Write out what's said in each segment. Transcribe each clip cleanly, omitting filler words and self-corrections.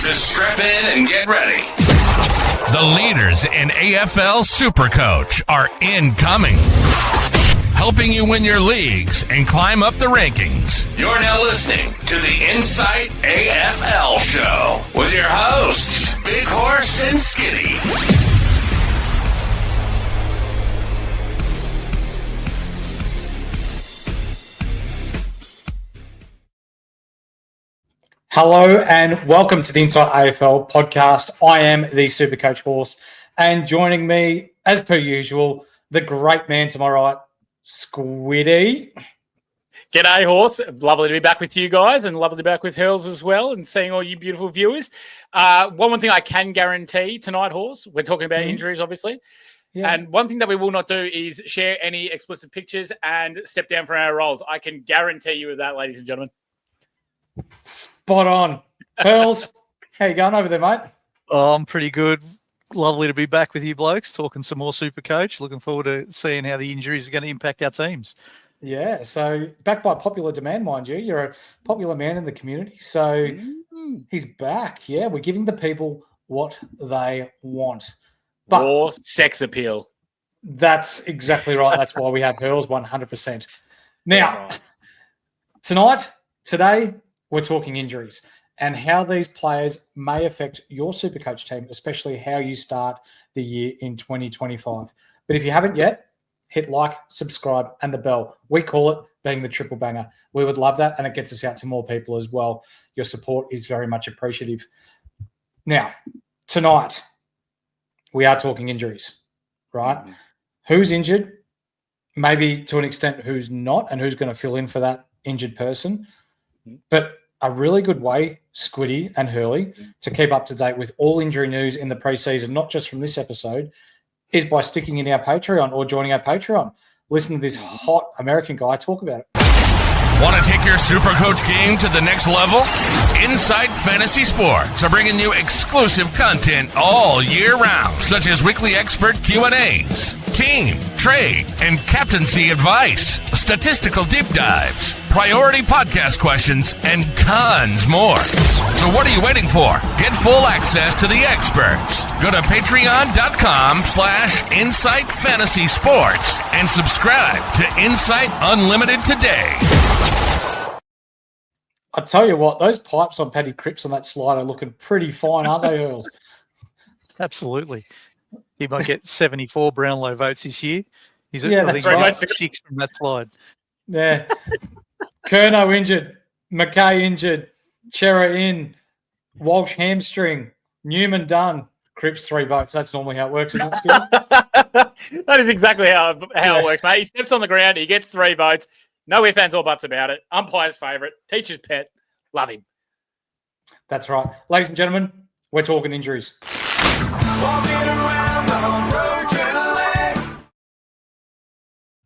Just strap in and get ready. The leaders in AFL SuperCoach are incoming, helping you win your leagues and climb up the rankings. You're now listening to the Insight AFL Show with your hosts, Big Horse and Skitty. Hello and welcome to the Inside AFL podcast. I am the SuperCoach Horse, and joining me, as per usual, the great man to my right, Squiddy. G'day, Horse. Lovely to be back with you guys, and lovely to be back with Hurls as well, and seeing all you beautiful viewers. One thing I can guarantee tonight, Horse, we're talking about injuries, obviously. Yeah. And one thing that we will not do is share any explicit pictures and step down from our roles. I can guarantee you of that, ladies and gentlemen. Spot on. Pearls, how you going over there, mate? Oh, I'm pretty good. Lovely to be back with you blokes, talking some more SuperCoach. Looking forward to seeing how the injuries are going to impact our teams. Yeah, so back by popular demand, mind you. You're a popular man in the community, so he's back. Yeah, we're giving the people what they want. But more sex appeal. That's exactly right. That's why we have Hurls 100%. Now, today, we're talking injuries and how these players may affect your SuperCoach team, especially how you start the year in 2025. But if you haven't yet, hit like, subscribe, and the bell. We call it being the triple banger. We would love that, and it gets us out to more people as well. Your support is very much appreciative. Now, tonight, we are talking injuries, right? Mm-hmm. Who's injured? Maybe to an extent who's not, and who's going to fill in for that injured person. But a really good way, Squiddy and Hurley, to keep up to date with all injury news in the preseason, not just from this episode, is by sticking in our Patreon or joining our Patreon. Listen to this hot American guy talk about it. Want to take your SuperCoach game to the next level? Inside Fantasy Sports are bringing you exclusive content all year round, such as weekly expert Q&As, team, trade, and captaincy advice, statistical deep dives, priority podcast questions, and tons more. So what are you waiting for? Get full access to the experts. Go to patreon.com/Insight Fantasy Sports and subscribe to Insight Unlimited today. I tell you what, those pipes on Paddy Cripps on that slide are looking pretty fine, aren't they, Earls? Absolutely. He might get 74 Brownlow votes this year. He's that's right. 6 from that slide. Yeah. Kerno injured, McKay injured, Chera in, Walsh hamstring, Newman done, Cripps 3 votes. That's normally how it works, isn't it, Skip? That is exactly how it works, mate. He steps on the ground, he gets 3 votes. No ifs, ands, or buts about it. Umpire's favourite, teacher's pet. Love him. That's right. Ladies and gentlemen, we're talking injuries.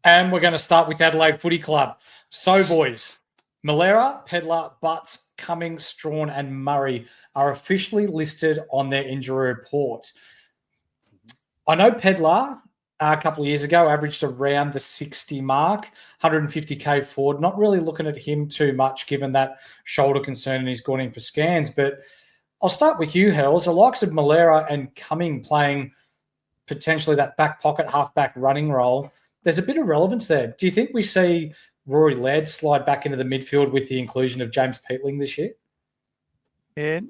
And we're going to start with Adelaide Footy Club. So, boys, Malera, Pedlar, Butts, Cummings, Strawn, and Murray are officially listed on their injury report. I know Pedlar, a couple of years ago, averaged around the 60 mark, 150k forward. Not really looking at him too much, given that shoulder concern, and he's gone in for scans. But I'll start with you, Hells. The likes of Malera and Cumming playing potentially that back pocket, half-back running role, there's a bit of relevance there. Do you think we see Rory Laird slide back into the midfield with the inclusion of James Peatling this year? Yeah,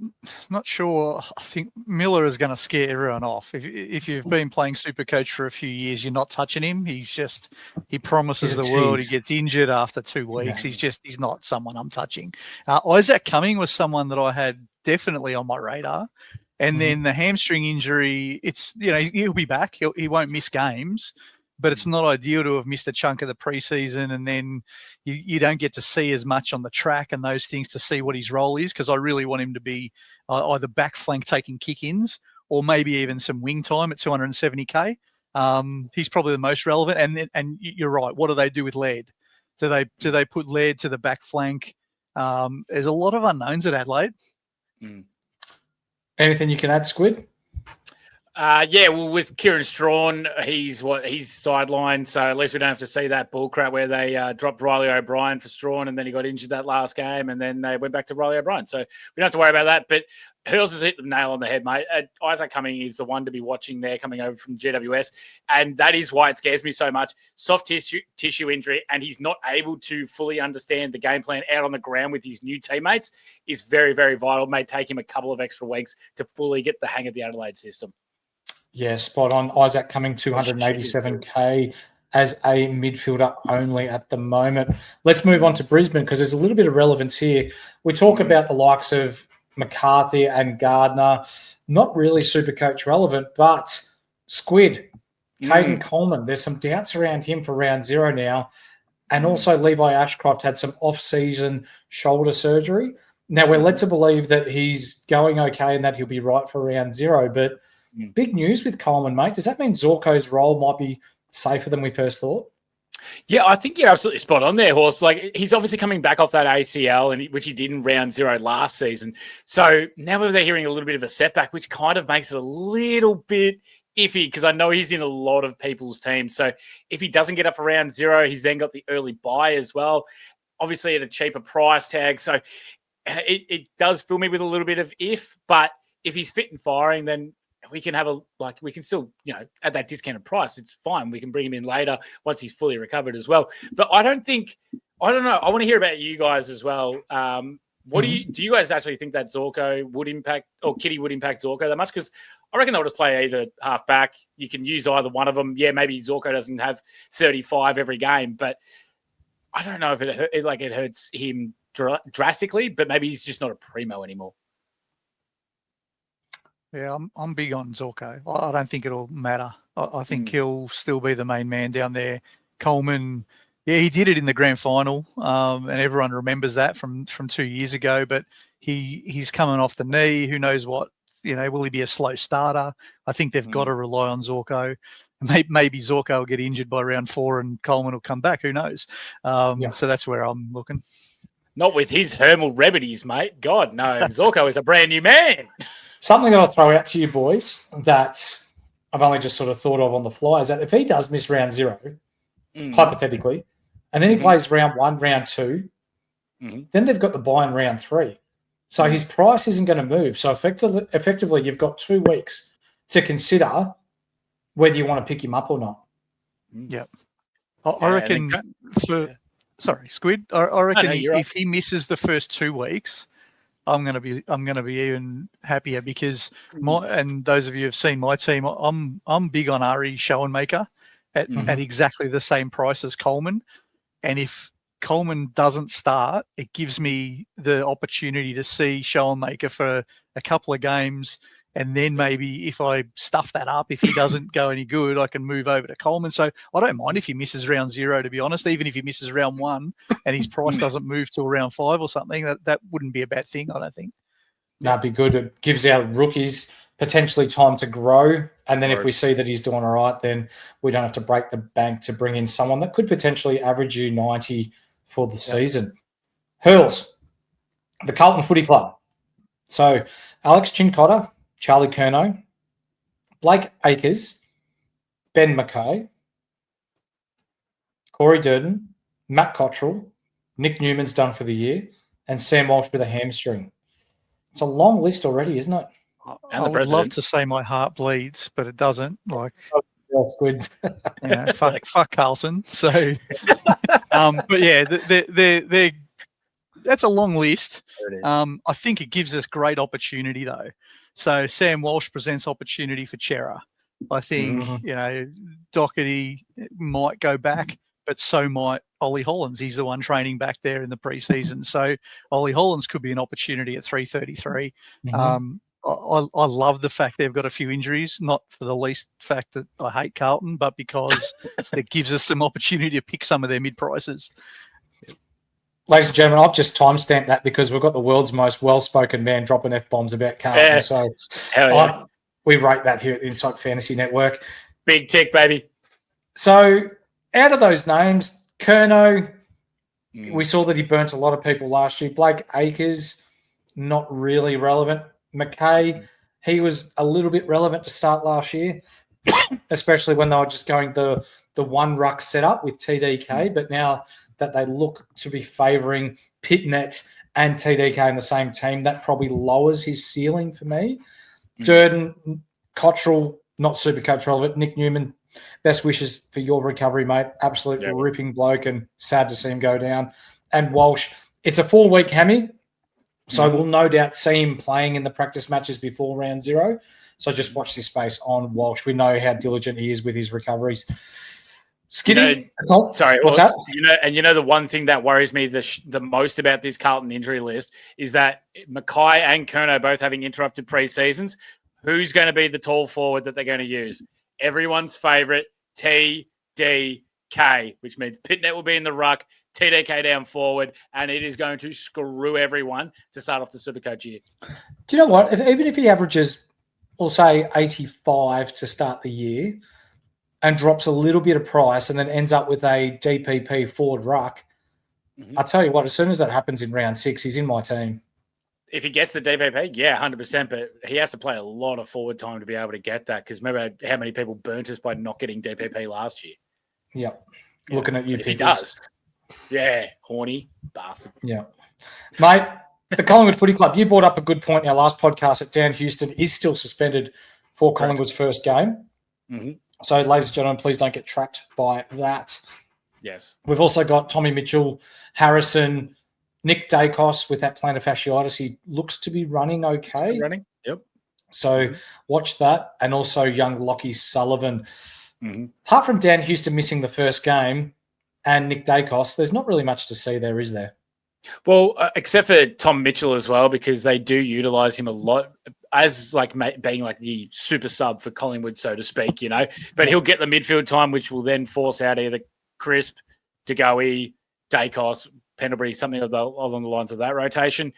not sure. I think Miller is going to scare everyone off. If you've been playing SuperCoach for a few years, you're not touching him. He promises the world. He gets injured after 2 weeks. Yeah. He's not someone I'm touching. Isaac Cumming was someone that I had definitely on my radar. And then the hamstring injury, he'll be back. He won't miss games. But it's not ideal to have missed a chunk of the preseason, and then you don't get to see as much on the track and those things to see what his role is, because I really want him to be either back flank taking kick-ins or maybe even some wing time at 270k. He's probably the most relevant. And you're right. What do they do with Laird? Do they put Laird to the back flank? There's a lot of unknowns at Adelaide. Anything you can add, Squid? Well, with Kieran Strawn, he's sidelined, so at least we don't have to see that bullcrap where they dropped Riley O'Brien for Strawn, and then he got injured that last game, and then they went back to Riley O'Brien. So we don't have to worry about that. But Hurls has hit the nail on the head, mate. Isaac Cumming is the one to be watching there, coming over from GWS, and that is why it scares me so much. Soft tissue injury, and he's not able to fully understand the game plan out on the ground with his new teammates is very, very vital. It may take him a couple of extra weeks to fully get the hang of the Adelaide system. Yeah, spot on. Isaac Cumming, 287K as a midfielder only at the moment. Let's move on to Brisbane because there's a little bit of relevance here. We talk about the likes of McCarthy and Gardner, not really Supercoach relevant, but Squid, Caden Coleman, there's some doubts around him for round 0 now. And also Levi Ashcroft had some off-season shoulder surgery. Now, we're led to believe that he's going okay and that he'll be right for round 0, but big news with Coleman, mate. Does that mean Zorko's role might be safer than we first thought? Yeah, I think you're absolutely spot on there, Horse. Like, he's obviously coming back off that ACL, which he did in round 0 last season. So now they're hearing a little bit of a setback, which kind of makes it a little bit iffy because I know he's in a lot of people's teams. So if he doesn't get up for round 0, he's then got the early buy as well, obviously at a cheaper price tag. So it does fill me with a little bit of but if he's fit and firing, then we can we can still, at that discounted price, it's fine. We can bring him in later once he's fully recovered as well. But I don't know. I want to hear about you guys as well. Do you guys actually think that Zorko would impact, or Kitty would impact Zorko that much? Because I reckon they'll just play either half back. You can use either one of them. Yeah, maybe Zorko doesn't have 35 every game, but I don't know if it hurts him drastically, but maybe he's just not a primo anymore. Yeah, I'm big on Zorko. I don't think it'll matter. I think he'll still be the main man down there. Coleman, yeah, he did it in the grand final, and everyone remembers that from 2 years ago. But he's coming off the knee. Who knows what? Will he be a slow starter? I think they've got to rely on Zorko. Maybe Zorko will get injured by round 4 and Coleman will come back. Who knows? So that's where I'm looking. Not with his Hermal remedies, mate. God, no. Zorko is a brand new man. Something that I'll throw out to you boys that I've only just sort of thought of on the fly is that if he does miss round 0, hypothetically, and then he plays round 1, round 2, then they've got the buy in round 3. So his price isn't going to move. So effectively, you've got 2 weeks to consider whether you want to pick him up or not. Yep. I reckon sorry, Squid. I reckon if he misses the first 2 weeks, I'm gonna be even happier because and those of you who have seen my team, I'm big on Ari Schoenmaker at exactly the same price as Coleman. And if Coleman doesn't start, it gives me the opportunity to see Schoenmaker for a couple of games. And then maybe if I stuff that up, if he doesn't go any good, I can move over to Coleman. So I don't mind if he misses round 0, to be honest, even if he misses round 1 and his price doesn't move till round 5 or something, that wouldn't be a bad thing, I don't think. That'd be good. It gives our rookies potentially time to grow. And then if we see that he's doing all right, then we don't have to break the bank to bring in someone that could potentially average you 90 for the season. Hurls, the Carlton Footy Club. So Alex Chincotta, Charlie Curnow, Blake Acres, Ben McKay, Corey Durden, Matt Cottrell, Nick Newman's done for the year, and Sam Walsh with a hamstring. It's a long list already, isn't it? I would love to say my heart bleeds, but it doesn't. That's good. Fuck Carlton. So, but yeah, they're that's a long list. I think it gives us great opportunity though. So Sam Walsh presents opportunity for Chera. I think, Doherty might go back, but so might Ollie Hollands. He's the one training back there in the preseason. So Ollie Hollands could be an opportunity at 333. I love the fact they've got a few injuries, not for the least fact that I hate Carlton, but because it gives us some opportunity to pick some of their mid-prices. Ladies and gentlemen, I've just timestamped that because we've got the world's most well-spoken man dropping F-bombs about Carlton. Yeah. So we rate that here at the Insight Fantasy Network. Big tick, baby. So out of those names, Curnow, we saw that he burnt a lot of people last year. Blake Acres, not really relevant. McKay, He was a little bit relevant to start last year, especially when they were just going the one ruck setup with TDK. But now that they look to be favouring Pitnet and TDK in the same team, that probably lowers his ceiling for me. Durden, Cottrell, not Supercoach relevant. Nick Newman, best wishes for your recovery, mate. Absolute ripping bloke, and sad to see him go down. And Walsh, it's a full-week hammy, so we'll no doubt see him playing in the practice matches before round 0. So just watch this space on Walsh. We know how diligent he is with his recoveries. Skiddy, what's that? The one thing that worries me the most about this Carlton injury list is that Mackay and Curnow both having interrupted pre-seasons. Who's going to be the tall forward that they're going to use? Everyone's favourite, TDK, which means Pitnet will be in the ruck, TDK down forward, and it is going to screw everyone to start off the Supercoach year. Do you know what? Even if he averages, we'll say 85 to start the year and drops a little bit of price and then ends up with a DPP forward ruck, I'll tell you what, as soon as that happens in round 6, he's in my team. If he gets the DPP, 100%, but he has to play a lot of forward time to be able to get that, because remember how many people burnt us by not getting DPP last year. Yep. Looking at you, he does. Yeah, horny bastard. Yeah. Mate, the Collingwood Footy Club, you brought up a good point in our last podcast that Dan Houston is still suspended for Collingwood's first game. So, ladies and gentlemen, please don't get trapped by that. Yes. We've also got Tommy Mitchell, Harrison, Nick Dacos with that plantar fasciitis. He looks to be running okay. Still running, yep. So watch that. And also young Lockie Sullivan. Apart from Dan Houston missing the first game and Nick Dacos, there's not really much to see there, is there? Well, except for Tom Mitchell as well, because they do utilise him a lot as being like the super sub for Collingwood, so to speak, But he'll get the midfield time, which will then force out either Crisp, DeGoey, Dacos, Pendlebury, something along the lines of that rotation.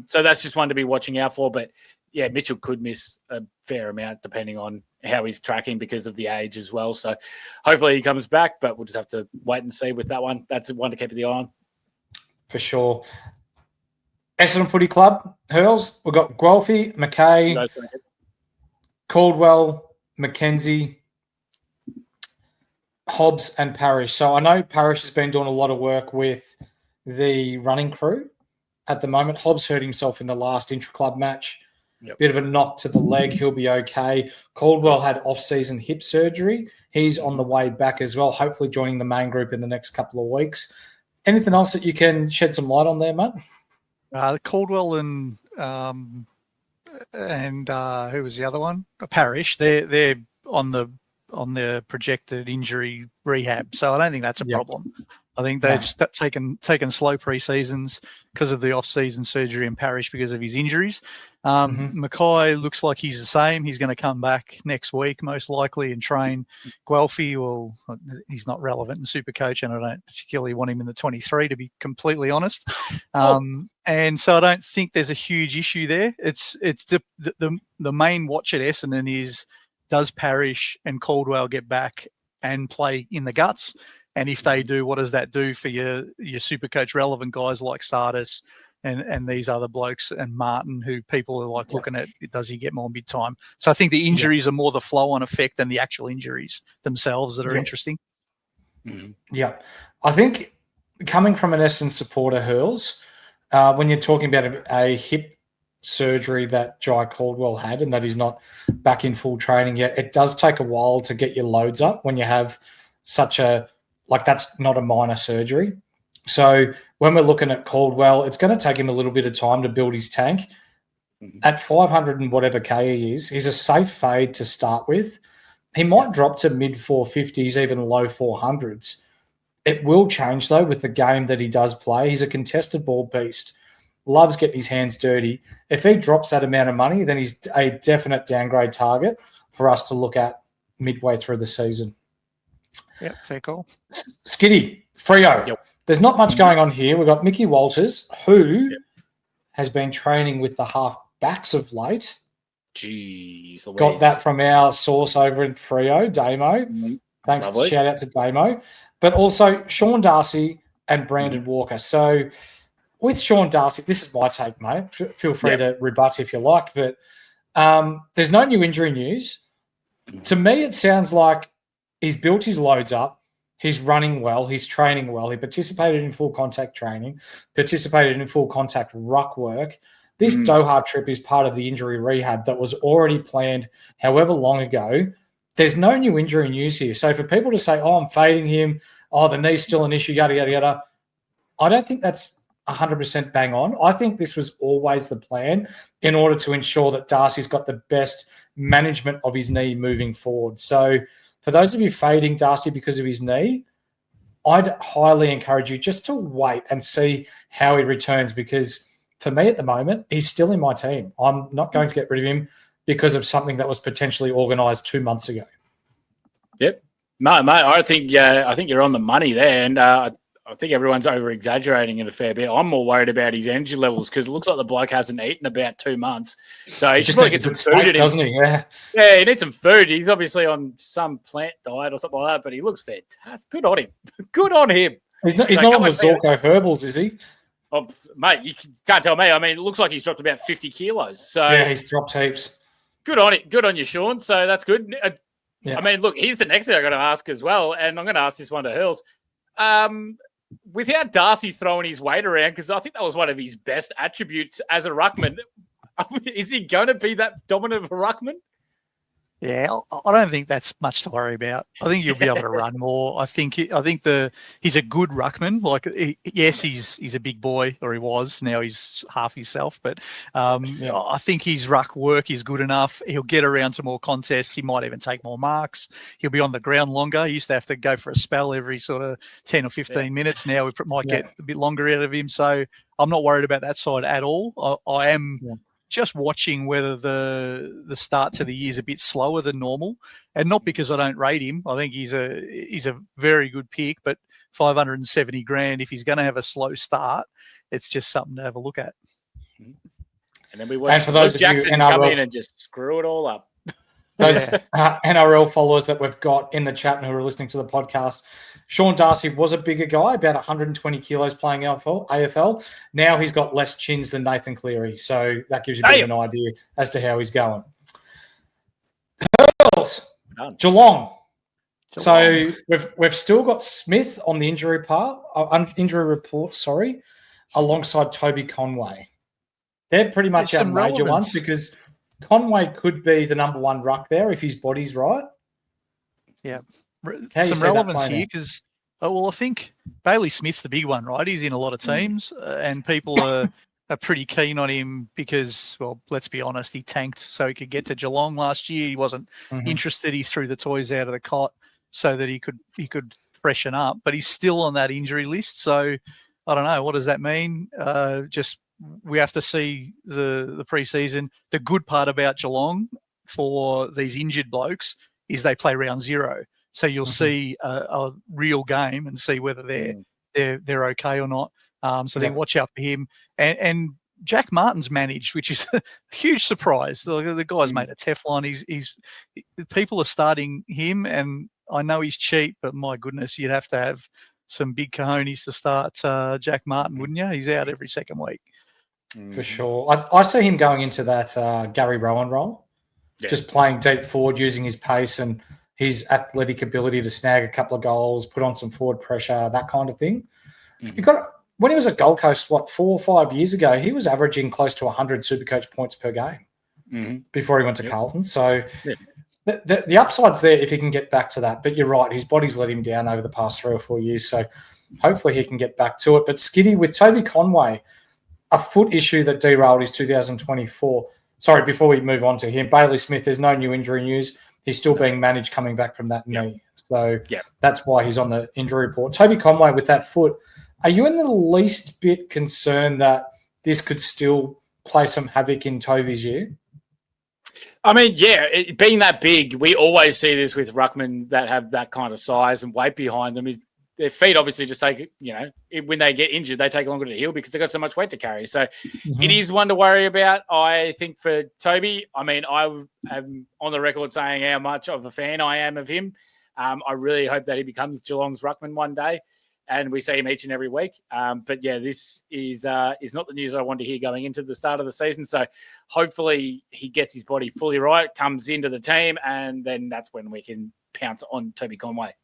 So that's just one to be watching out for. But, yeah, Mitchell could miss a fair amount depending on how he's tracking because of the age as well. So hopefully he comes back, but we'll just have to wait and see with that one. That's one to keep the eye on. For sure. Essendon Footy Club, Hurls. We've got Guelphy, Mackay, Caldwell, McKenzie, Hobbs and Parrish. So I know Parrish has been doing a lot of work with the running crew at the moment. Hobbs hurt himself in the last intra-club match. Bit of a knock to the leg. He'll be okay. Caldwell had off-season hip surgery. He's on the way back as well, hopefully joining the main group in the next couple of weeks. Anything else that you can shed some light on there, mate? Caldwell and who was the other one? Parrish. They're on the projected injury rehab, so I don't think that's a problem. I think they've just taken slow pre-seasons because of the off-season surgery and Parrish because of his injuries. Mackay looks like he's the same. He's going to come back next week, most likely, and train. Guelphy, well, he's not relevant in Supercoach, and I don't particularly want him in the 23, to be completely honest. And so I don't think there's a huge issue there. It's the main watch at Essendon is, does Parrish and Caldwell get back and play in the guts? And if they do, what does that do for your Supercoach relevant guys like Sardis and these other blokes and Martin, who people are looking at, does he get more mid-time? So I think the injuries are more the flow-on effect than the actual injuries themselves that are interesting. Yeah. I think coming from an Essendon supporter, Hurls, when you're talking about a hip surgery that Jai Caldwell had and that he's not back in full training yet, it does take a while to get your loads up when you have such a, that's not a minor surgery. So when we're looking at Caldwell, it's going to take him a little bit of time to build his tank. At 500 and whatever K he is, he's a safe fade to start with. He might drop to mid 450s, even low 400s. It will change, though, with the game that he does play. He's a contested ball beast, loves getting his hands dirty. If he drops that amount of money, then he's a definite downgrade target for us to look at midway through the season. Yep, fair call. Skiddy, Freo. Yep. There's not much going on here. We've got Mickey Walters, who has been training with the half-backs of late. Jeez Louise. Got that from our source over in Freo, Damo. Thanks. Shout out to Damo. But also Sean Darcy and Brandon Walker. So with Sean Darcy, this is my take, mate. Feel free to rebut if you like, but There's no new injury news. To me, it sounds like he's built his loads up. He's running well. He's training well. He participated in full contact training, participated in full contact ruck work. This Doha trip is part of the injury rehab that was already planned however long ago. There's no new injury news here. So for people to say, oh, I'm fading him, oh, the knee's still an issue, yada, yada, yada, I don't think that's 100% bang on. I think this was always the plan in order to ensure that Darcy's got the best management of his knee moving forward. So for those of you fading Darcy because of his knee, I'd highly encourage you just to wait and see how he returns, because for me at the moment, he's still in my team. I'm not going to get rid of him because of something that was potentially organised 2 months ago. Yep. No, mate, I think you're on the money there, and I think everyone's over-exaggerating it a fair bit. I'm more worried about his energy levels because it looks like the bloke hasn't eaten about 2 months. So he just probably get some food, doesn't he? Yeah, he needs some food. He's obviously on some plant diet or something like that, but he looks fantastic. Good on him. Good on him. He's not on the Zorko Herbals, is he? Oh, mate, you can't tell me. I mean, it looks like he's dropped about 50 kilos. So yeah, he's dropped heaps. Good on it. Good on you, Sean. So that's good. Yeah. I mean, look, here's the next thing I got to ask as well, and I'm going to ask this one to Hurls. Without Darcy throwing his weight around, because I think that was one of his best attributes as a ruckman, is he going to be that dominant of a ruckman? Yeah, I don't think that's much to worry about. I think you'll be able to run more. I think he's a good ruckman. Like, yes, he's a big boy, or he was. Now he's half himself. But I think his ruck work is good enough. He'll get around to more contests. He might even take more marks. He'll be on the ground longer. He used to have to go for a spell every sort of 10 or 15 minutes. Now we might get a bit longer out of him. So I'm not worried about that side at all. I am... Yeah. Just watching whether the start to the year is a bit slower than normal, and not because I don't rate him. I think he's a very good pick, but $570,000. If he's going to have a slow start, it's just something to have a look at. And then we watch Jackson come in and just screw it all up. Those NRL followers that we've got in the chat and who are listening to the podcast, Sean Darcy was a bigger guy, about 120 kilos playing AFL. Now he's got less chins than Nathan Cleary. So that gives you a bit of an idea as to how he's going. Geelong. So we've still got Smith on the injury report, alongside Toby Conway. They're pretty much our major ones, because Conway could be the number one ruck there if his body's right. Yeah. Some relevance here because, I think Bailey Smith's the big one, right? He's in a lot of teams and people are pretty keen on him because, well, let's be honest, he tanked so he could get to Geelong last year. He wasn't interested. He threw the toys out of the cot so that he could freshen up, but he's still on that injury list. So I don't know. What does that mean? We have to see the preseason. The good part about Geelong for these injured blokes is they play round 0. So you'll see a real game and see whether they're okay or not. So then watch out for him. And Jack Martin's managed, which is a huge surprise. The guy's made a Teflon. He's people are starting him, and I know he's cheap, but my goodness, you'd have to have some big cojones to start Jack Martin, wouldn't you? He's out every second week. For sure. I see him going into that Gary Rowan role, just playing deep forward, using his pace and his athletic ability to snag a couple of goals, put on some forward pressure, that kind of thing. When he was at Gold Coast, 4 or 5 years ago, he was averaging close to 100 SuperCoach points per game before he went to Carlton. So the upside's there if he can get back to that. But you're right, his body's let him down over the past 3 or 4 years. So hopefully he can get back to it. But Skiddy, with Toby Conway, a foot issue that derailed his 2024. Sorry, before we move on to him, Bailey Smith, there's no new injury news. He's still being managed coming back from that knee. So that's why he's on the injury report. Toby Conway with that foot, are you in the least bit concerned that this could still play some havoc in Toby's year? I mean, being that big, we always see this with ruckmen that have that kind of size and weight behind them. Their feet obviously just take, when they get injured, they take longer to heal because they've got so much weight to carry. So it is one to worry about. I think for Toby, I mean, I am on the record saying how much of a fan I am of him. I really hope that he becomes Geelong's ruckman one day. and we see him each and every week. But yeah, this is not the news I want to hear going into the start of the season. So hopefully he gets his body fully right, comes into the team, and then that's when we can pounce on Toby Conway.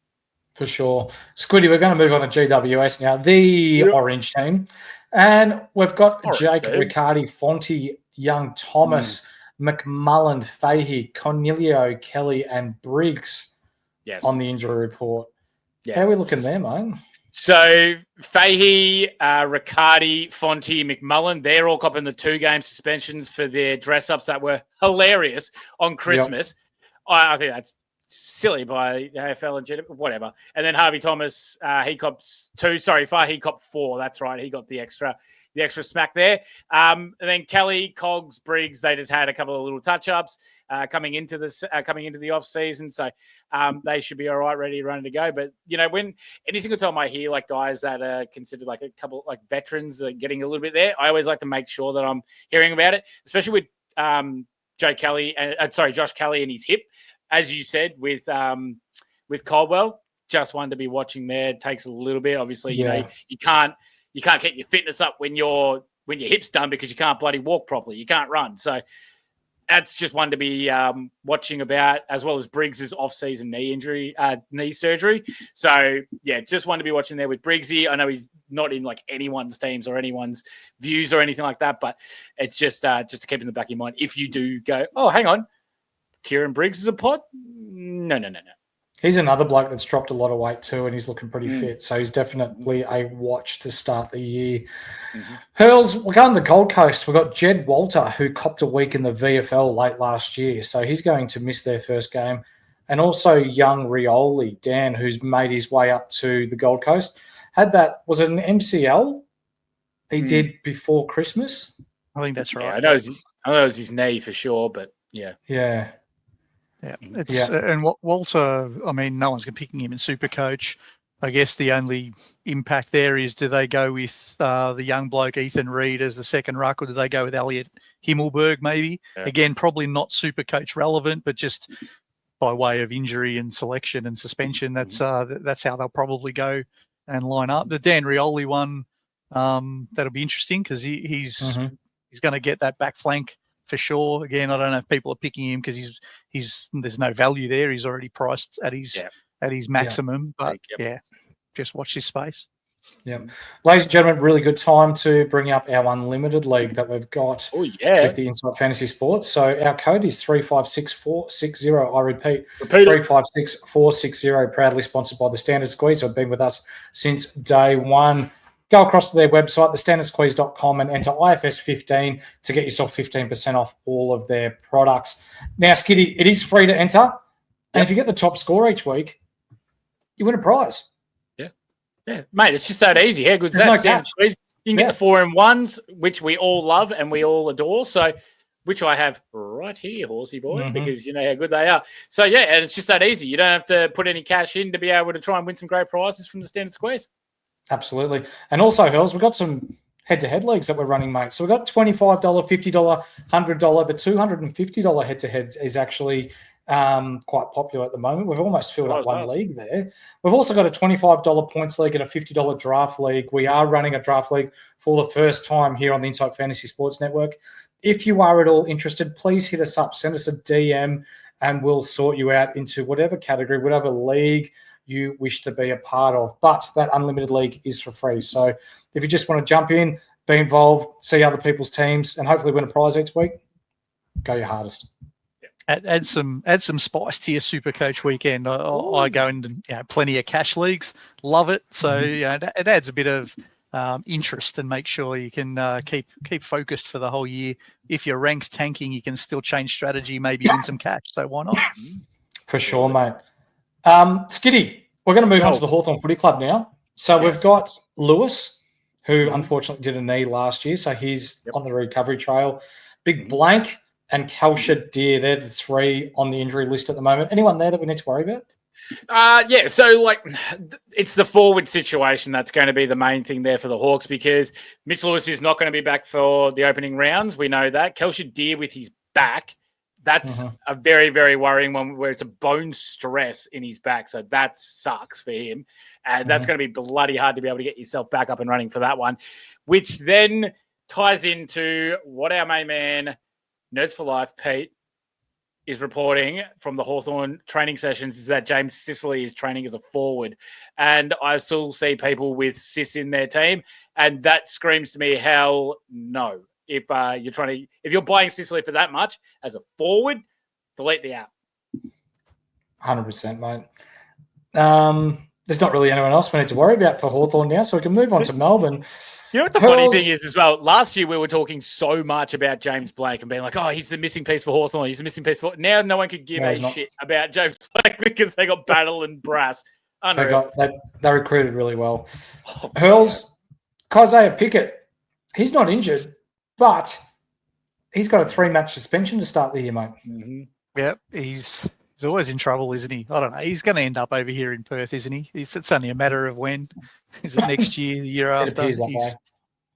For sure. Squiddy, we're going to move on to GWS now, the Orange team. And we've got Jake, Riccardi, Fonte, Young, Thomas, McMullen, Fahey, Cornelio, Kelly, and Briggs on the injury report. Yeah. How are we looking there, mate? So Fahey, Riccardi, Fonte, McMullen, they're all copping the 2-game suspensions for their dress-ups that were hilarious on Christmas. Yep. I think that's silly by the AFL and whatever. And then Harvey Thomas, he cops 2. Sorry, Fahey copped 4. That's right. He got the extra smack there. And then Kelly, Cogs, Briggs, they just had a couple of little touch-ups coming into the off season. So they should be all right, ready, to go. But when any single time I hear like guys that are considered like a couple like veterans getting a little bit there, I always like to make sure that I'm hearing about it, especially with Josh Kelly and his hip. As you said, with Caldwell, just one to be watching there. It takes a little bit. Obviously, you can't keep your fitness up when your hip's done because you can't bloody walk properly. You can't run. So that's just one to be watching about, as well as Briggs's off-season knee surgery. So yeah, just one to be watching there with Briggsy. I know he's not in like anyone's teams or anyone's views or anything like that, but it's just to keep in the back of your mind. If you do go, oh, hang on, Kieran Briggs is a pod? No. He's another bloke that's dropped a lot of weight too, and he's looking pretty fit. So he's definitely a watch to start the year. Hurls, we're going to the Gold Coast. We've got Jed Walter, who copped a week in the VFL late last year. So he's going to miss their first game. And also young Rioli, Dan, who's made his way up to the Gold Coast. Was it an MCL he did before Christmas? I think that's right. Yeah, I know it was his knee for sure, but yeah. Yeah. Yeah, and Walter, I mean, no one's picking him in SuperCoach. I guess the only impact there is, do they go with the young bloke Ethan Reid as the second ruck, or do they go with Elliot Himmelberg maybe? Yeah. Again, probably not SuperCoach relevant, but just by way of injury and selection and suspension, that's how they'll probably go and line up. The Dan Rioli one, that'll be interesting because he's going to get that back flank for sure. Again, I don't know if people are picking him because he's there's no value there. He's already priced at his maximum. But just watch this space. Yeah, ladies and gentlemen, really good time to bring up our unlimited league that we've got with the Inside Fantasy Sports. So our code is 356460. I repeat 356460. Proudly sponsored by the Standard Squeeze, who have been with us since day one. Go across to their website, thestandardsqueeze.com, and enter IFS15 to get yourself 15% off all of their products. Now, Skiddy, it is free to enter. And if you get the top score each week, you win a prize. Yeah, mate, it's just that easy. How good's that? No you can get the 4-in-1s, which we all love and we all adore. So, which I have right here, horsey boy, because you know how good they are. So, yeah, and it's just that easy. You don't have to put any cash in to be able to try and win some great prizes from the Standard Squeeze. Absolutely. And also, Hells, we've got some head-to-head leagues that we're running, mate. So we've got $25, $50, $100. The $250 head-to-head is actually quite popular at the moment. We've almost filled up one league there. We've also got a $25 points league and a $50 draft league. We are running a draft league for the first time here on the Inside Fantasy Sports Network. If you are at all interested, please hit us up, send us a DM, and we'll sort you out into whatever category, whatever league you wish to be a part of. But that unlimited league is for free. So if you just want to jump in, be involved, see other people's teams, and hopefully win a prize each week, go your hardest. Add some spice to your SuperCoach weekend. I go into plenty of cash leagues, love it. So it adds a bit of interest and make sure you can keep focused for the whole year. If your rank's tanking, you can still change strategy, maybe win some cash. So why not? For sure, mate. Skiddy, we're going to move on to the Hawthorn Footy Club now. So we've got Lewis, who unfortunately did a knee last year, so he's on the recovery trail. Big Blank and Kelshire Deer, they're the three on the injury list at the moment. Anyone there that we need to worry about? So it's the forward situation that's going to be the main thing there for the Hawks, because Mitch Lewis is not going to be back for the opening rounds. We know that. Kelshire Deer with his back, That's a very, very worrying one where it's a bone stress in his back. So that sucks for him. And that's going to be bloody hard to be able to get yourself back up and running for that one, which then ties into what our main man, Nerds for Life, Pete, is reporting from the Hawthorn training sessions is that James Sicily is training as a forward. And I still see people with Sis in their team. And that screams to me, hell no. If you're buying Sicily for that much as a forward, delete the app. 100%, mate. There's not really anyone else we need to worry about for Hawthorn now, so we can move on to Melbourne. You know what the funny thing is as well? Last year we were talking so much about James Blake and being like, oh, he's the missing piece for Hawthorn. He's the missing piece for... Now no one could give a shit about James Blake because they got Battle and Brass. They recruited really well. Hurls, Isaiah Pickett, he's not injured, but he's got a 3-match suspension to start the year, mate. Mm-hmm. Yep, he's always in trouble, isn't he? I don't know. He's going to end up over here in Perth, isn't he? It's only a matter of when. Is it next year, the year after?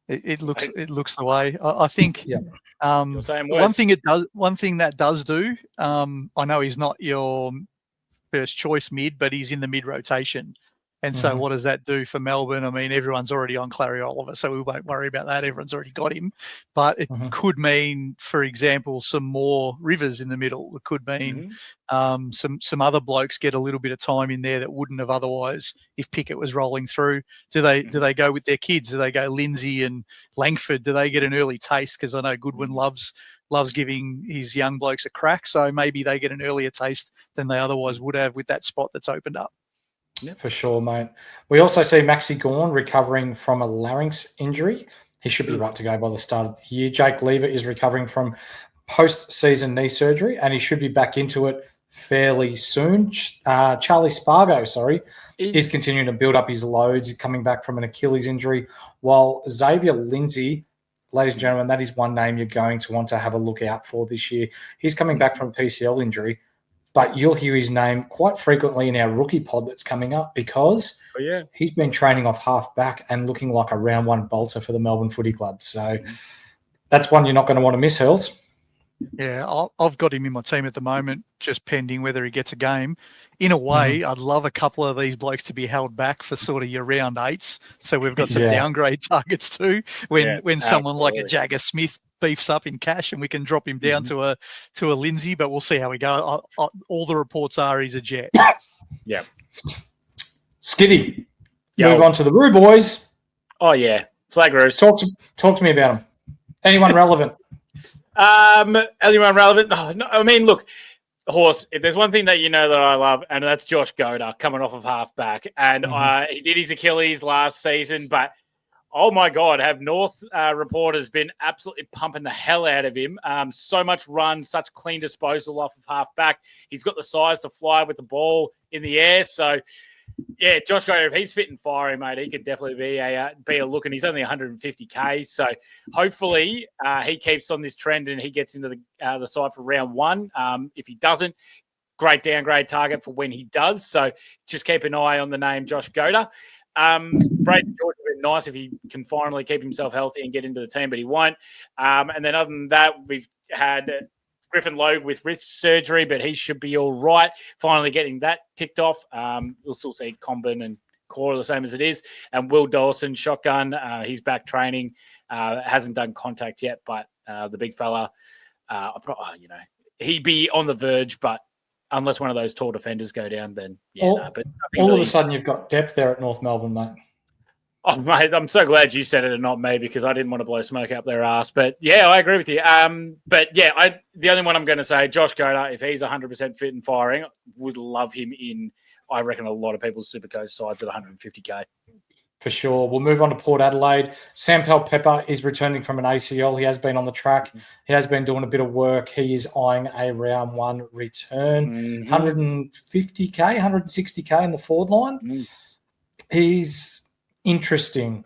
It looks the way. I think. Yeah. One thing that does do. I know he's not your first choice mid, but he's in the mid rotation. And so what does that do for Melbourne? I mean, everyone's already on Clary Oliver, so we won't worry about that. Everyone's already got him. But it could mean, for example, some more Rivers in the middle. It could mean some other blokes get a little bit of time in there that wouldn't have otherwise if Pickett was rolling through. Do they go with their kids? Do they go Lindsay and Langford? Do they get an early taste? Because I know Goodwin loves giving his young blokes a crack, so maybe they get an earlier taste than they otherwise would have with that spot that's opened up. Yeah, for sure, mate. We also see Maxi Gawn recovering from a larynx injury. He should be right to go by the start of the year. Jake Lever is recovering from post-season knee surgery, and he should be back into it fairly soon. Charlie Spargo, is continuing to build up his loads, coming back from an Achilles injury, while Xavier Lindsay, ladies and gentlemen, that is one name you're going to want to have a look out for this year. He's coming back from a PCL injury, but you'll hear his name quite frequently in our rookie pod that's coming up because he's been training off half back and looking like a round one bolter for the Melbourne Footy Club. So that's one you're not going to want to miss, Hurls. Yeah, I've got him in my team at the moment, just pending whether he gets a game. In a way, I'd love a couple of these blokes to be held back for sort of your round eights. So we've got some downgrade targets too when someone like a Jagger Smith beefs up in cash and we can drop him down to a Lindsay, but we'll see how we go. All the reports are he's a Jet. Yeah. Skitty. Move on to the Roo boys. Oh, yeah. Flag Roos. Talk to me about them. Anyone relevant? Anyone relevant? No, I mean, look, Horse, if there's one thing that you know that I love, and that's Josh Goda coming off of halfback. And he did his Achilles last season, but oh my God, have North reporters been absolutely pumping the hell out of him. So much run, such clean disposal off of halfback. He's got the size to fly with the ball in the air. So, yeah, Josh Goda, if he's fit and firing, mate, he could definitely be a look. And he's only 150K. So hopefully he keeps on this trend and he gets into the side for round one. If he doesn't, great downgrade target for when he does. So just keep an eye on the name Josh Goda. Braden George would be nice if he can finally keep himself healthy and get into the team, but he won't. And then other than that, we've had Griffin Logue with wrist surgery, but he should be all right. Finally getting that ticked off. We'll still see Combin and Cora the same as it is. And Will Dawson, shotgun. He's back training. Hasn't done contact yet, but the big fella, he'd be on the verge, but unless one of those tall defenders go down, then But all of a sudden, you've got depth there at North Melbourne, mate. Oh, mate, I'm so glad you said it and not me because I didn't want to blow smoke up their ass. But yeah, I agree with you. The only one I'm going to say, Josh Goda, if he's 100% fit and firing, would love him in. I reckon a lot of people's Supercoach sides at 150K. For sure. We'll move on to Port Adelaide. Sam Pepper is returning from an ACL. He has been on the track. He has been doing a bit of work. He is eyeing a round one return. 150K, 160K in the forward line. He's interesting.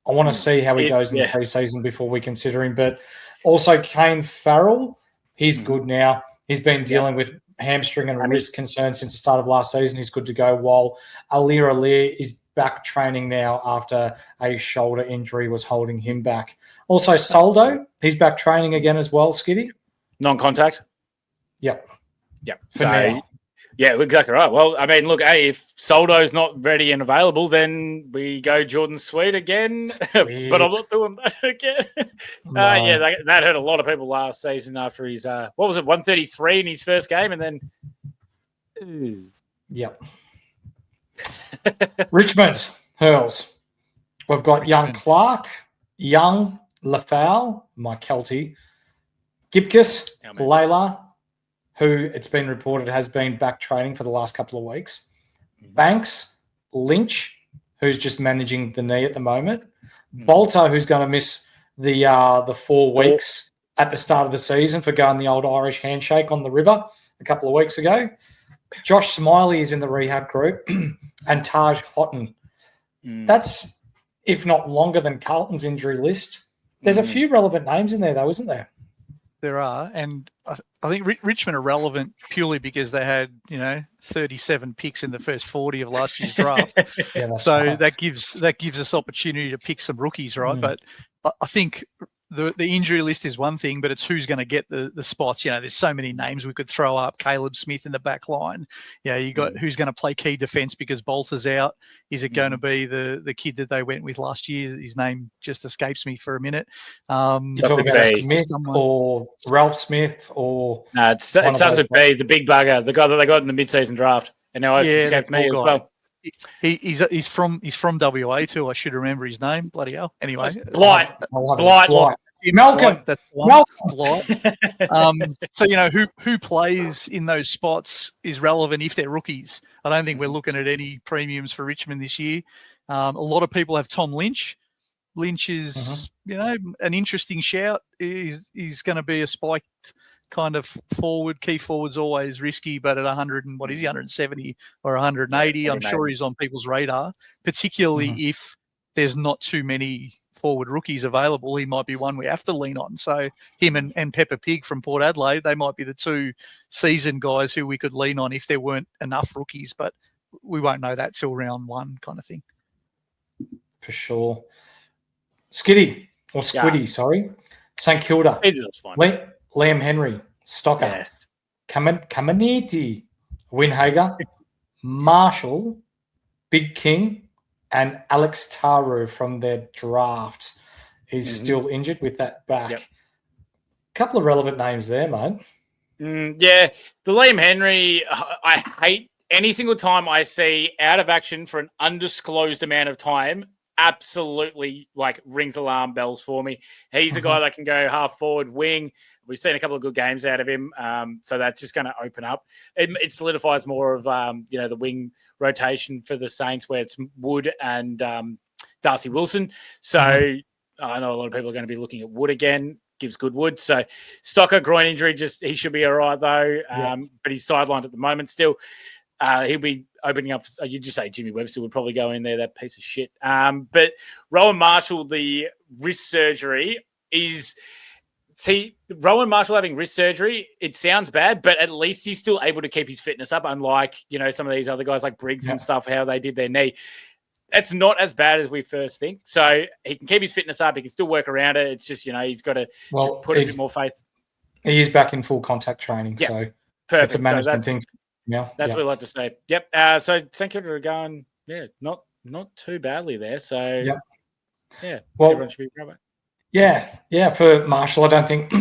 I want to see how he goes in the preseason before we consider him. But also Kane Farrell, he's good now. He's been dealing with hamstring and wrist concerns since the start of last season. He's good to go, while Alir is back training now after a shoulder injury was holding him back. Also, Soldo, he's back training again as well, Skitty. Non-contact? Yep. For now. Yeah, exactly right. Well, I mean, look, hey, if Soldo's not ready and available, then we go Jordan Sweet again. But I'm not doing that again. No. That hurt a lot of people last season after his 133 in his first game, and then. Yep. Richmond Hurls. We've got young Clark, young Lafau, Mike Kelty, Gibcus, Layla, who it's been reported has been back training for the last couple of weeks. Banks, Lynch, who's just managing the knee at the moment. Bolter, who's going to miss the 4 weeks at the start of the season for going the old Irish handshake on the river a couple of weeks ago. Josh Smiley is in the rehab group, and Taj Houghton. That's, if not longer than Carlton's injury list. There's a few relevant names in there, though, isn't there? There are, and I think Richmond are relevant purely because they had 37 picks in the first 40 of last year's draft. That gives us opportunity to pick some rookies, right? But I think the injury list is one thing, but it's who's going to get the spots. There's so many names we could throw up. Caleb Smith in the back line. You got who's going to play key defence because Bolter's out. Is it going to be the kid that they went with last year? His name just escapes me for a minute. You're talking about Smith or Ralph Smith or... No, it starts with B, the big bugger, the guy that they got in the mid-season draft. And now it's escaped me as well. He's from WA too. I should remember his name. Bloody hell. Anyway, Blight. Malcolm. That's one. Blight. So who plays in those spots is relevant if they're rookies. I don't think we're looking at any premiums for Richmond this year. A lot of people have Tom Lynch. Lynch is an interesting shout. He's going to be a spiked kind of forward. Key forward's always risky, but at 100 and what is he, 170 or 180, I'm sure he's on people's radar, particularly if there's not too many forward rookies available. He might be one we have to lean on. So him and Pepper Pig from Port Adelaide, they might be the 2 seasoned guys who we could lean on if there weren't enough rookies, but we won't know that till round 1 kind of thing. For sure. Squiddy, sorry. St Kilda. Liam Henry, Stocker, Caminiti, Winhager, Marshall, Big King, and Alex Taru from their draft. He's still injured with that back. Couple of relevant names there, mate. The Liam Henry, I hate any single time I see out of action for an undisclosed amount of time. Absolutely, rings alarm bells for me. He's a guy that can go half forward, wing. We've seen a couple of good games out of him, so that's just going to open up. It solidifies more of the wing rotation for the Saints, where it's Wood and Darcy Wilson. So I know a lot of people are going to be looking at Wood again. Gives good Wood. So Stocker groin injury, he should be all right though. But he's sidelined at the moment still. He'll be opening up. You just say Jimmy Webster would probably go in there, that piece of shit. But Rowan Marshall, the wrist surgery is. See, Rowan Marshall having wrist surgery, it sounds bad, but at least he's still able to keep his fitness up, unlike, some of these other guys like Briggs and stuff, how they did their knee. It's not as bad as we first think. So he can keep his fitness up. He can still work around it. It's just, he's got to just put a bit more faith. He is back in full contact training. So perfect. It's a management thing. Yeah. That's what I like to say. Yep. So St Kilda are going, not too badly there. So, everyone should be right back. Yeah. For Marshall, I don't think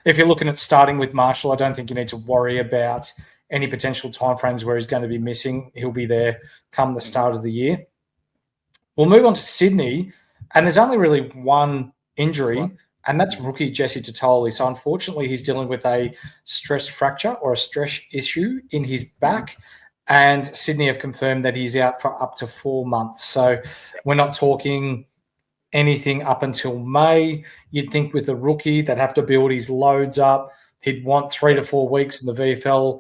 if you're looking at starting with Marshall, I don't think you need to worry about any potential timeframes where he's going to be missing. He'll be there come the start of the year. We'll move on to Sydney, and there's only really one injury, and that's rookie Jesse Totoli. So unfortunately, he's dealing with a stress fracture or a stress issue in his back, and Sydney have confirmed that he's out for up to 4 months. So we're not talking anything up until May. You'd think with a rookie that have to build his loads up, he'd want 3 to 4 weeks in the VFL.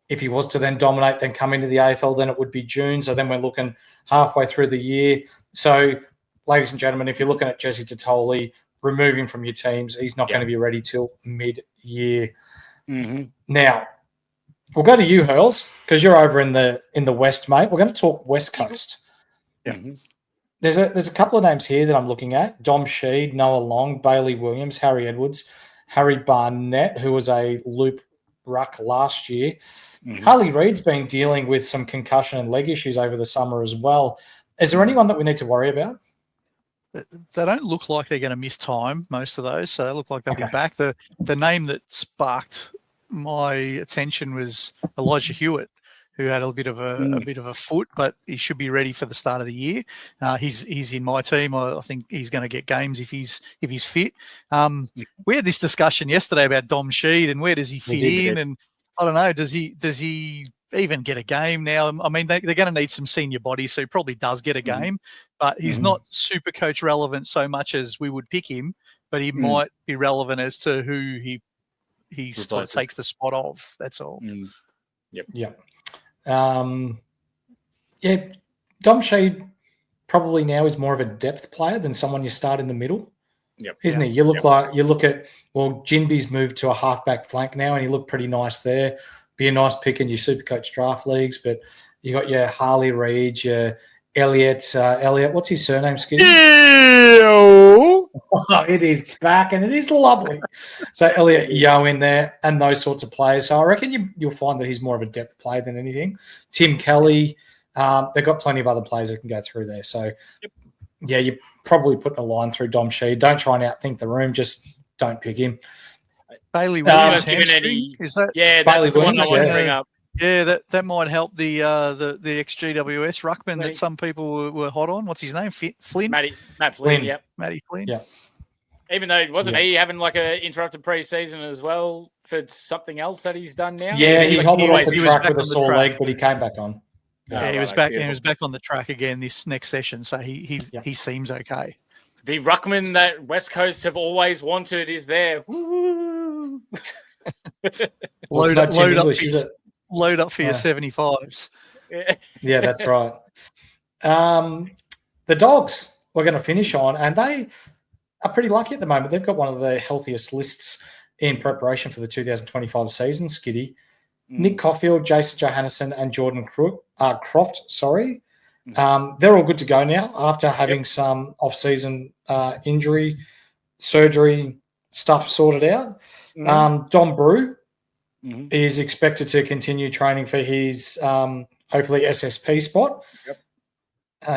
If he was to then dominate, then come into the AFL, then it would be June. So then we're looking halfway through the year. So, ladies and gentlemen, if you're looking at Jesse Totoli, remove him from your teams. He's not going to be ready till mid-year. Now, we'll go to you, Hurls, because you're over in the West, mate. We're going to talk West Coast. There's a couple of names here that I'm looking at. Dom Sheed, Noah Long, Bailey Williams, Harry Edwards, Harry Barnett, who was a loop ruck last year. Harley Reid's been dealing with some concussion and leg issues over the summer as well. Is there anyone that we need to worry about? They don't look like they're going to miss time, most of those, so they look like they'll be back. The name that sparked my attention was Elijah Hewitt, who had a bit of a foot, but he should be ready for the start of the year. He's in my team. I think he's going to get games if he's fit. We had this discussion yesterday about Dom Sheed and where does he fit in, and I don't know, does he even get a game now? I mean, they're going to need some senior bodies, so he probably does get a game, but he's not Supercoach relevant so much as we would pick him, but he might be relevant as to who he sort of takes the spot of. That's all. Yep. Dom Sheed probably now is more of a depth player than someone you start in the middle. Isn't he? You look at Jinby's moved to a halfback flank now, and he looked pretty nice there. Be a nice pick in your Supercoach draft leagues, but you got your Harley Reid, your Elliot. What's his surname? It is back, and it is lovely. So Elliot Yeo in there, and those sorts of players. So I reckon you'll find that he's more of a depth player than anything. Tim Kelly, they've got plenty of other players that can go through there. So you're probably putting a line through Dom Sheed. Don't try and outthink the room. Just don't pick him. Bailey Williams hamstring. Is that Bailey Williams? I want to bring up. Yeah, that might help the ex-GWS ruckman that some people were hot on. What's his name? Flynn? Matt Flynn, yep. Matty Flynn. Yeah. Even though he having like an interrupted pre-season as well for something else that he's done now? Yeah, he hobbled off the track with a sore leg, but he came back on. Yeah, he was back. And he was back on the track again this next session, so he seems okay. The ruckman that West Coast have always wanted is there. Woo! Load up for your 75s. Yeah, that's right. The Dogs we're going to finish on, and they are pretty lucky at the moment. They've got one of the healthiest lists in preparation for the 2025 season, Skiddy. Nick Caulfield, Jason Johannesson, and Jordan Croft, they're all good to go now after having some off-season injury, surgery stuff sorted out. Dom Brew is expected to continue training for his hopefully SSP spot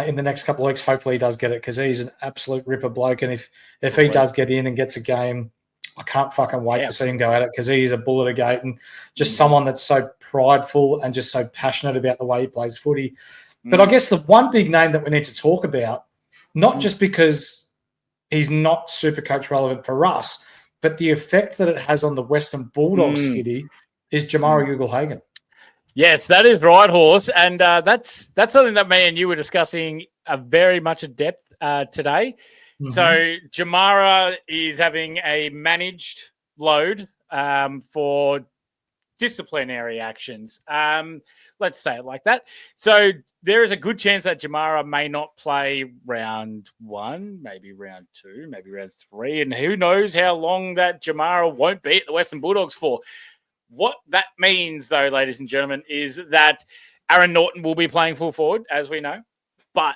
in the next couple of weeks. Hopefully he does get it because he's an absolute ripper bloke. And if he does get in and gets a game, I can't fucking wait to see him go at it because he's a bull at a gate and just someone that's so prideful and just so passionate about the way he plays footy. But I guess the one big name that we need to talk about, not just because he's not Supercoach relevant for us, but the effect that it has on the Western Bulldogs, Skiddy, is Jamara Ugle-Hagan. Yes, that is right, Horse. And that's something that me and you were discussing very much at depth today. So Jamara is having a managed load for disciplinary actions. Let's say it like that. So there is a good chance that Jamara may not play round 1, maybe round 2, maybe round 3. And who knows how long that Jamara won't be at the Western Bulldogs for. What that means, though, ladies and gentlemen, is that Aaron Norton will be playing full forward, as we know. But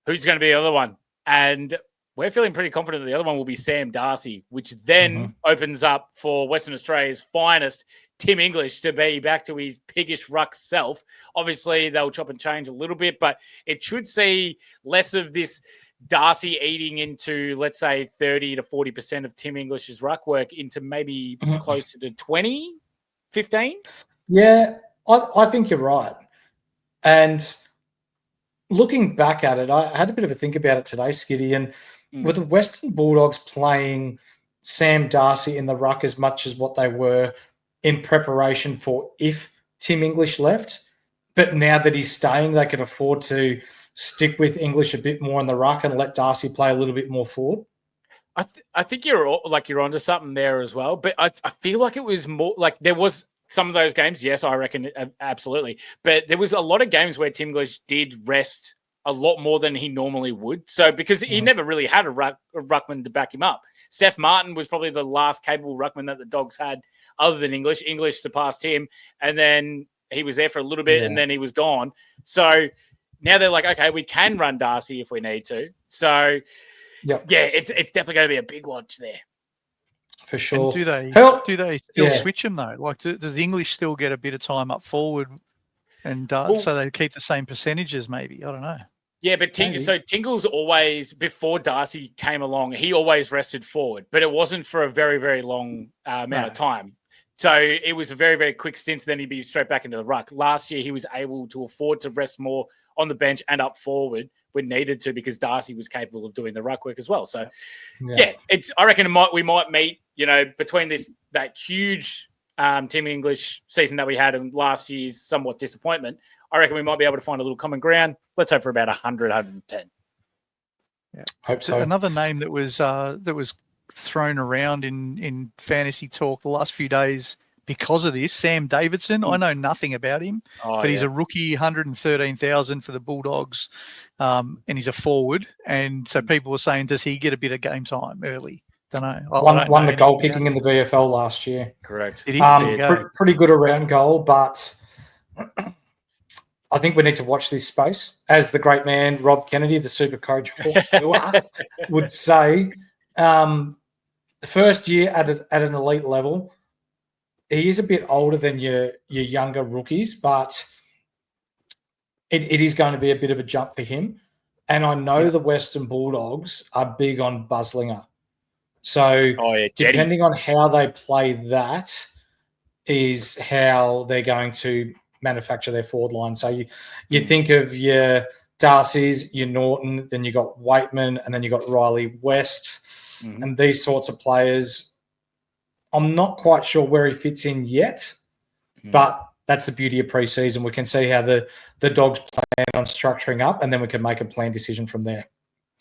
who's going to be the other one? And we're feeling pretty confident that the other one will be Sam Darcy, which then opens up for Western Australia's finest, Tim English, to be back to his piggish ruck self. Obviously, they'll chop and change a little bit, but it should see less of this Darcy eating into, let's say, 30 to 40% of Tim English's ruck work into maybe closer to 20, 15? Yeah, I think you're right. And looking back at it, I had a bit of a think about it today, Skiddy, and with the Western Bulldogs playing Sam Darcy in the ruck as much as what they were in preparation for if Tim English left, but now that he's staying, they can afford to stick with English a bit more in the ruck and let Darcy play a little bit more forward. I think you're onto something there as well, but I feel like it was more like there was some of those games. Yes, I reckon absolutely, but there was a lot of games where Tim English did rest a lot more than he normally would. So because he never really had a ruckman to back him up. Steph Martin was probably the last capable ruckman that the Dogs had other than English. English surpassed him, and then he was there for a little bit, and then he was gone. So now they're like, okay, we can run Darcy if we need to. So, yeah, it's definitely going to be a big watch there. for sure. And do they still switch them though? Like, does the English still get a bit of time up forward, and so they keep the same percentages? Maybe, I don't know. Yeah, but Tingle's always, before Darcy came along, he always rested forward, but it wasn't for a very, very long amount of time. So it was a very, very quick stint. Then he'd be straight back into the ruck. Last year, he was able to afford to rest more on the bench and up forward when needed to, because Darcy was capable of doing the ruck work as well. So, I reckon we might meet, between that huge Team English season that we had and last year's somewhat disappointment. I reckon we might be able to find a little common ground. Let's hope for about 100, 110. Yeah, hope so. Another name that was thrown around in fantasy talk the last few days because of this, Sam Davidson. I know nothing about him, but he's a rookie, 113,000 for the Bulldogs, and he's a forward. And so people were saying, does he get a bit of game time early? Don't know. Won the goal kicking in the VFL last year. Correct. Did he? Pretty good around goal, but I think we need to watch this space. As the great man Rob Kennedy, the SuperCoach, would say, the first year at an elite level, he is a bit older than your younger rookies, but it is going to be a bit of a jump for him. And I know the Western Bulldogs are big on Buzzlinger. So depending on how they play that is how they're going to manufacture their forward line. So you think of your Darcy's, your Norton, then you got Waitman, and then you got Riley West, and these sorts of players. I'm not quite sure where he fits in yet, but that's the beauty of preseason. We can see how the Dogs plan on structuring up, and then we can make a planned decision from there.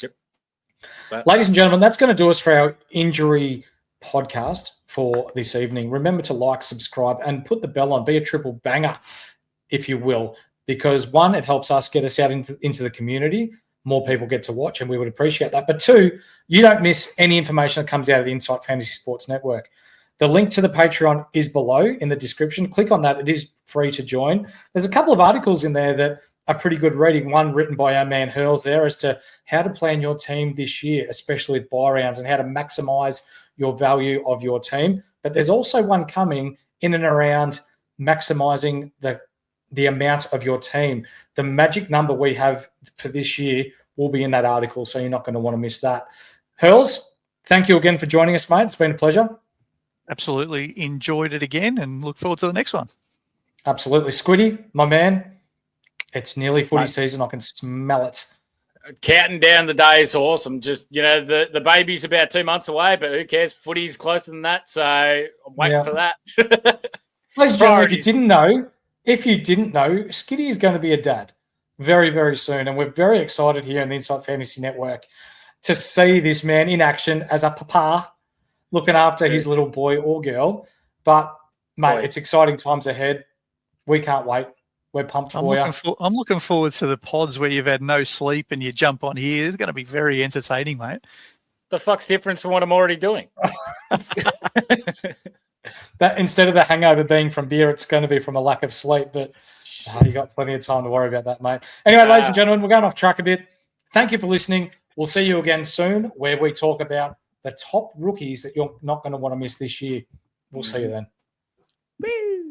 Yep. Ladies and gentlemen, that's going to do us for our injury podcast for this evening. Remember to like, subscribe, and put the bell on. Be a triple banger, if you will, because one, it helps us get us out into the community. More people get to watch, and we would appreciate that. But two, you don't miss any information that comes out of the Insight Fantasy Sports Network. The link to the Patreon is below in the description. Click on that. It is free to join. There's a couple of articles in there that are pretty good reading. One written by our man Hurls there as to how to plan your team this year, especially with buy rounds, and how to maximize your value of your team. But there's also one coming in and around maximizing the amount of your team. The magic number we have for this year will be in that article, so you're not going to want to miss that. Hurls, thank you again for joining us, mate. It's been a pleasure. Absolutely enjoyed it again and look forward to the next one. Absolutely. Squiddy, my man, it's nearly footy season. I can smell it. Counting down the days, Horse. I'm just, the baby's about 2 months away, but who cares? Footy's closer than that, so I'm waiting for that. Ladies and gentlemen, if you didn't know, Skiddy is going to be a dad very, very soon, and we're very excited here in the Insight Fantasy Network to see this man in action as a papa, looking after his little boy or girl. But, mate, it's exciting times ahead. We can't wait. We're pumped for you. I'm looking forward to the pods where you've had no sleep and you jump on here. It's going to be very entertaining, mate. The fuck's difference from what I'm already doing? That instead of the hangover being from beer, it's going to be from a lack of sleep. But you got plenty of time to worry about that, mate. Anyway, ladies and gentlemen, we're going off track a bit. Thank you for listening. We'll see you again soon where we talk about the top rookies that you're not going to want to miss this year. We'll see you then. Woo.